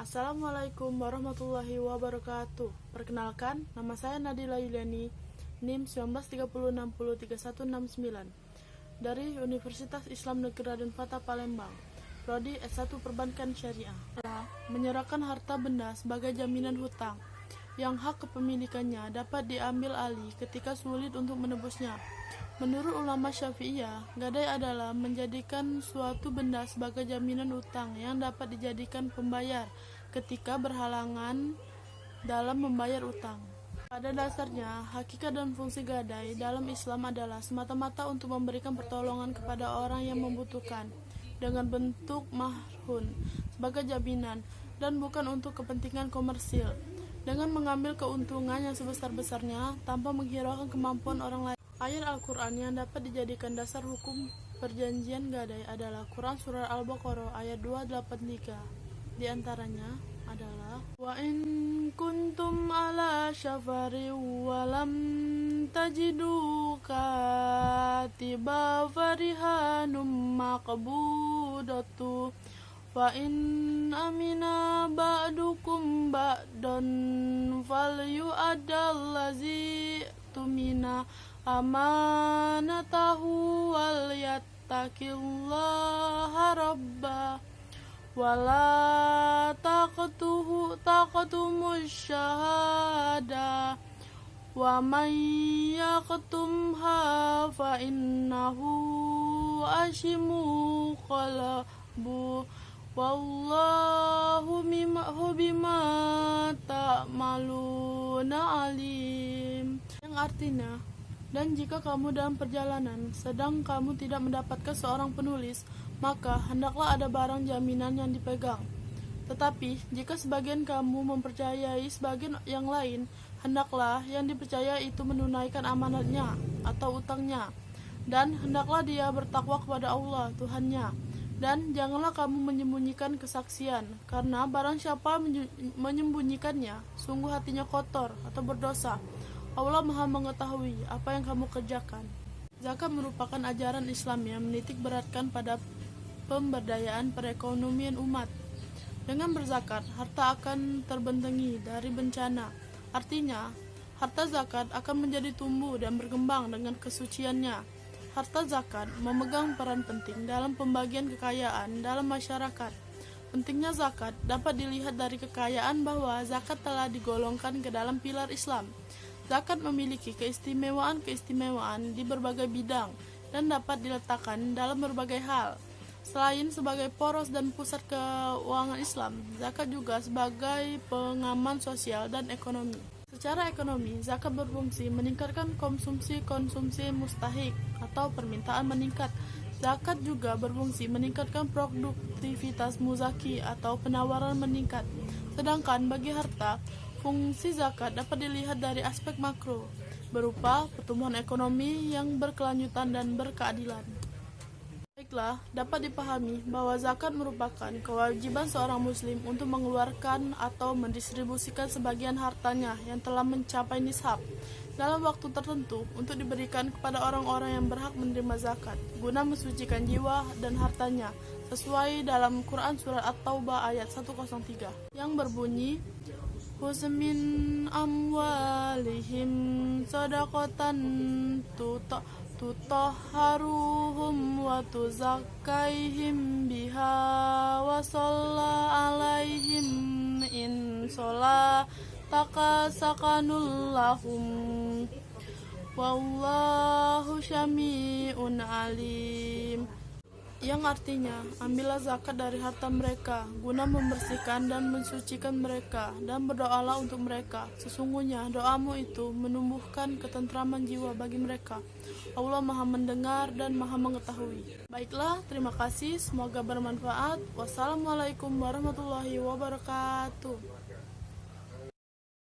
Assalamualaikum warahmatullahi wabarakatuh. Perkenalkan, nama saya Nadila Yuliani, NIM 1930603169 dari Universitas Islam Negeri Raden Fatah Palembang, Prodi S1 Perbankan Syariah. Menyerahkan harta benda sebagai jaminan hutang yang hak kepemilikannya dapat diambil alih ketika sulit untuk menebusnya. Menurut ulama Syafi'iyah, gadai adalah menjadikan suatu benda sebagai jaminan utang yang dapat dijadikan pembayar ketika berhalangan dalam membayar utang. Pada dasarnya, hakikat dan fungsi gadai dalam Islam adalah semata-mata untuk memberikan pertolongan kepada orang yang membutuhkan dengan bentuk mahrun sebagai jaminan dan bukan untuk kepentingan komersil, dengan mengambil keuntungan yang sebesar-besarnya tanpa menghiraukan kemampuan orang lain. Ayat Al-Quran yang dapat dijadikan dasar hukum perjanjian gadai adalah Quran Surah Al-Baqarah ayat 283. Di antaranya adalah wa in kuntum ala syafari walam tajidu katiba farihanum maqbudatu fa in amina ba'dukum ba'dan falyu'addallazi tumina amanatahu wal yattaqillaha rabbah wala taqtumus syahada wa man yaqtumha fa innahu ashimu qalbu wallahu bima ta'maluna alim, yang artinya, dan jika kamu dalam perjalanan sedang kamu tidak mendapatkan seorang penulis, maka hendaklah ada barang jaminan yang dipegang. Tetapi jika sebagian kamu mempercayai sebagian yang lain, hendaklah yang dipercaya itu menunaikan amanatnya atau utangnya, dan hendaklah dia bertakwa kepada Allah Tuhannya. Dan janganlah kamu menyembunyikan kesaksian, karena barang siapa menyembunyikannya, sungguh hatinya kotor atau berdosa. Allah Maha mengetahui apa yang kamu kerjakan. Zakat merupakan ajaran Islam yang menitik beratkan pada pemberdayaan perekonomian umat. Dengan berzakat, harta akan terbentengi dari bencana. Artinya, harta zakat akan menjadi tumbuh dan berkembang dengan kesuciannya. Harta zakat memegang peran penting dalam pembagian kekayaan dalam masyarakat. Pentingnya zakat dapat dilihat dari kekayaan bahwa zakat telah digolongkan ke dalam pilar Islam. Zakat memiliki keistimewaan di berbagai bidang dan dapat diletakkan dalam berbagai hal. Selain sebagai poros dan pusat keuangan Islam, zakat juga sebagai pengaman sosial dan ekonomi. Secara ekonomi, zakat berfungsi meningkatkan konsumsi mustahik atau permintaan meningkat. Zakat juga berfungsi meningkatkan produktivitas muzaki atau penawaran meningkat. Sedangkan bagi harta, fungsi zakat dapat dilihat dari aspek makro, berupa pertumbuhan ekonomi yang berkelanjutan dan berkeadilan. Baiklah, dapat dipahami bahwa zakat merupakan kewajiban seorang muslim untuk mengeluarkan atau mendistribusikan sebagian hartanya yang telah mencapai nishab dalam waktu tertentu untuk diberikan kepada orang-orang yang berhak menerima zakat, guna mensucikan jiwa dan hartanya, sesuai dalam Quran Surat At-Taubah ayat 103, yang berbunyi, Husmin amwalihim sadaqatan tutahharuhum wa tuzakkaihim biha wa shalla alaihim in sholataka sakanul lahum wallahu syami'un alim, yang artinya, ambillah zakat dari harta mereka guna membersihkan dan mensucikan mereka, dan berdoalah untuk mereka. Sesungguhnya doamu itu menumbuhkan ketentraman jiwa bagi mereka. Allah Maha mendengar dan Maha mengetahui. Baiklah, terima kasih, semoga bermanfaat. Wassalamualaikum warahmatullahi wabarakatuh.